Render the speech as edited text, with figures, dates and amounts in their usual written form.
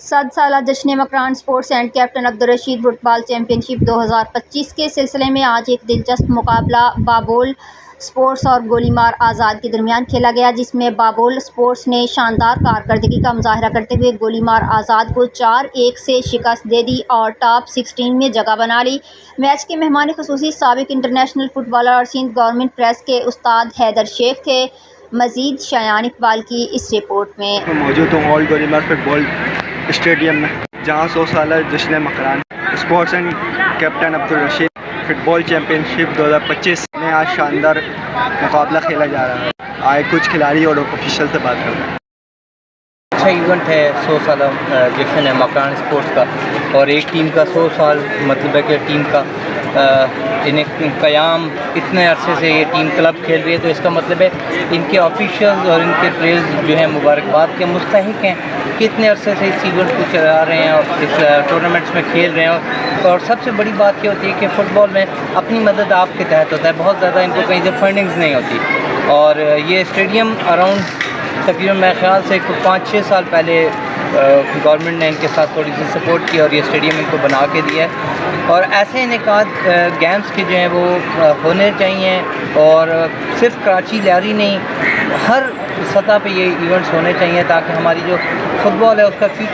7 سالہ جشن Makran sports and captain Abdul Rashid football championship 2025 کے سلسلے میں آج ایک دلچسپ مقابلہ بابول اسپورٹس اور گولی مار آزاد کے درمیان کھیلا گیا، جس میں بابول اسپورٹس نے شاندار کارکردگی کا مظاہرہ کرتے ہوئے گولی مار آزاد کو 4-1 سے شکست دے دی اور ٹاپ 16 میں جگہ بنا لی۔ میچ کے مہمان خصوصی سابق انٹرنیشنل فٹ بالر اور سندھ گورنمنٹ پریس کے استاد حیدر شیخ تھے۔ مزید شایان اقبال کی اس رپورٹ میں۔ موجود ہوں اولڈ گولی مار فٹ بال اسٹیڈیم میں، جہاں 100 سالہ جشن Makran sports and captain Abdul Rashid football championship 2025 میں آج شاندار مقابلہ کھیلا جا رہا ہے۔ آئے کچھ کھلاڑی اور آفیشیل سے بات کرتے ہیں۔ اچھا ایونٹ ہے 100 سالہ جشن ہے مکران اسپورٹس کا، اور ایک ٹیم کا 100 سال مطلب ہے کہ ٹیم کا انہیں قیام اتنے عرصے سے یہ ٹیم کلب کھیل رہی ہے، تو اس کا مطلب ہے ان کے آفیشیلز اور ان کے پلیئرز جو ہیں مبارکباد کے مستحق ہیں کہ اتنے عرصے سے اس ایونٹ کو چلا رہے ہیں اور اس ٹورنامنٹس میں کھیل رہے ہیں۔ اور سب سے بڑی بات یہ ہوتی ہے کہ فٹ بال میں اپنی مدد آپ کے تحت ہوتا ہے، بہت زیادہ ان کو کہیں سے فنڈنگز نہیں ہوتی، اور یہ اسٹیڈیم اراؤنڈ تقریباً میرے خیال سے 5-6 سال پہلے گورنمنٹ نے ان کے ساتھ تھوڑی سی سپورٹ کی اور یہ اسٹیڈیم ان کو بنا کے دیا ہے۔ اور ایسے انعقاد گیمز کے جو ہیں وہ ہونے چاہیے، اور صرف کراچی لیاری نہیں، ہر سطح پہ یہ ایونٹس ہونے چاہیے تاکہ ہماری جو فٹ بال ہے اس کا فیوچر